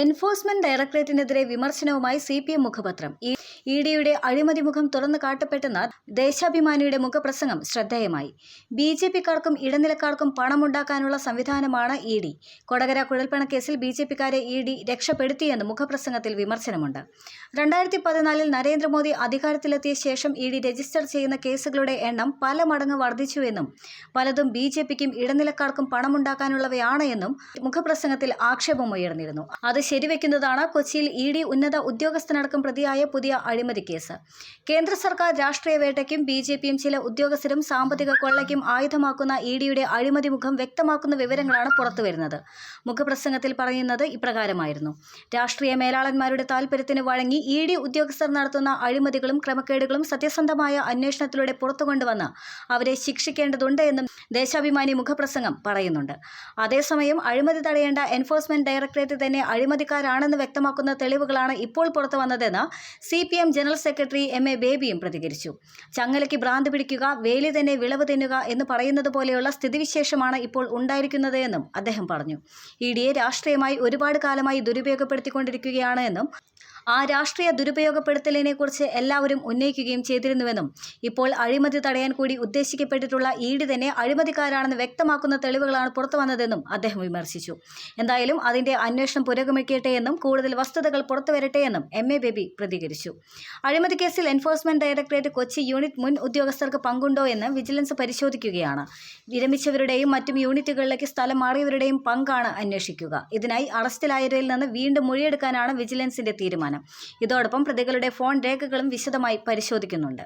Enforcement ഡയറക്ടറേറ്റിനെതിരെ വിമർശനവുമായി CPM മുഖപത്രം. ഇഡിയുടെ അഴിമതി മുഖം തുറന്നു കാട്ടപ്പെട്ടെന്ന ദേശാഭിമാനിയുടെ മുഖപ്രസംഗം ശ്രദ്ധേയമായി. BJPക്കാർക്കും ഇടനിലക്കാർക്കും പണമുണ്ടാക്കാനുള്ള സംവിധാനമാണ് ഇഡി. കൊടകര കുഴൽപ്പണക്കേസിൽ BJPക്കാരെ ഇഡി രക്ഷപ്പെടുത്തിയെന്ന് മുഖപ്രസംഗത്തിൽ വിമർശനമുണ്ട്. 2014 നരേന്ദ്രമോദി അധികാരത്തിലെത്തിയ ശേഷം ഇഡി രജിസ്റ്റർ ചെയ്യുന്ന കേസുകളുടെ എണ്ണം പല മടങ്ങ് വർദ്ധിച്ചുവെന്നും പലതും BJPക്കും ഇടനിലക്കാർക്കും പണമുണ്ടാക്കാനുള്ളവയാണ് എന്നും മുഖപ്രസംഗത്തിൽ ആക്ഷേപമുയർന്നിരുന്നു. അത് ശരിവെക്കുന്നതാണ് കൊച്ചിയിൽ ഇഡി ഉന്നത ഉദ്യോഗസ്ഥനടക്കം പ്രതിയായ പുതിയ അഴിമതി കേസ്. കേന്ദ്ര സർക്കാർ രാഷ്ട്രീയ വേട്ടയ്ക്കും BJPയും ചില ഉദ്യോഗസ്ഥരും സാമ്പത്തിക കൊള്ളയ്ക്കും ആയുധമാക്കുന്ന ഇഡിയുടെ അഴിമതി മുഖം വ്യക്തമാക്കുന്ന വിവരങ്ങളാണ് പുറത്തുവരുന്നത്. മുഖപ്രസംഗത്തിൽ പറയുന്നത് ഇപ്രകാരമായിരുന്നു: രാഷ്ട്രീയ മേലാളന്മാരുടെ താൽപര്യത്തിന് വഴങ്ങി ഇഡി ഉദ്യോഗസ്ഥർ നടത്തുന്ന അഴിമതികളും ക്രമക്കേടുകളും സത്യസന്ധമായ അന്വേഷണത്തിലൂടെ പുറത്തുകൊണ്ടുവന്ന് അവരെ ശിക്ഷിക്കേണ്ടതുണ്ട് എന്നും ദേശാഭിമാനി മുഖപ്രസംഗം പറയുന്നുണ്ട്. അതേസമയം അഴിമതി തടയേണ്ട എൻഫോഴ്സ്മെന്റ് ഡയറക്ടറേറ്റ് തന്നെ അഴിമതിക്കാരാണെന്ന് വ്യക്തമാക്കുന്ന തെളിവുകളാണ് ഇപ്പോൾ പുറത്തു വന്നതെന്ന് CPM ജനറൽ സെക്രട്ടറി MA ബേബിയും പ്രതികരിച്ചു. ചങ്ങലയ്ക്ക് ഭ്രാന്ത് പിടിക്കുക, വേലി തന്നെ വിളവ് തിന്നുക എന്ന് പറയുന്നത് പോലെയുള്ള സ്ഥിതിവിശേഷമാണ് ഇപ്പോൾ ഉണ്ടായിരിക്കുന്നത് എന്നും അദ്ദേഹം പറഞ്ഞു. ഇഡിയെ രാഷ്ട്രീയമായി ഒരുപാട് കാലമായി ദുരുപയോഗപ്പെടുത്തിക്കൊണ്ടിരിക്കുകയാണ് എന്നും ആ രാഷ്ട്രീയ ദുരുപയോഗപ്പെടുത്തലിനെക്കുറിച്ച് എല്ലാവരും ഉന്നയിക്കുകയും ചെയ്തിരുന്നുവെന്നും ഇപ്പോൾ അഴിമതി തടയാൻ കൂടി ഉദ്ദേശിക്കപ്പെട്ടിട്ടുള്ള ഇഡി തന്നെ അഴിമതിക്കാരാണെന്ന് വ്യക്തമാക്കുന്ന തെളിവുകളാണ് പുറത്തുവന്നതെന്നും അദ്ദേഹം വിമർശിച്ചു. എന്തായാലും അതിന്റെ അന്വേഷണം പുരോഗമിക്കട്ടെ എന്നും കൂടുതൽ വസ്തുതകൾ പുറത്തുവരട്ടെ എന്നും MA ബേബി പ്രതികരിച്ചു. അഴിമതി കേസിൽ എൻഫോഴ്സ്മെന്റ് ഡയറക്ടറേറ്റ് കൊച്ചി യൂണിറ്റ് മുൻ ഉദ്യോഗസ്ഥർക്ക് പങ്കുണ്ടോ എന്ന് വിജിലൻസ് പരിശോധിക്കുകയാണ്. വിരമിച്ചവരുടെയും മറ്റും യൂണിറ്റുകളിലേക്ക് സ്ഥലം മാറിയവരുടെയും പങ്കാണ് അന്വേഷിക്കുക. ഇതിനായി അറസ്റ്റിലായവരിൽ നിന്ന് വീണ്ടും മൊഴിയെടുക്കാനാണ് വിജിലൻസിന്റെ തീരുമാനം. ഇതോടൊപ്പം പ്രതികളുടെ ഫോൺ രേഖകളും വിശദമായി പരിശോധിക്കുന്നുണ്ട്.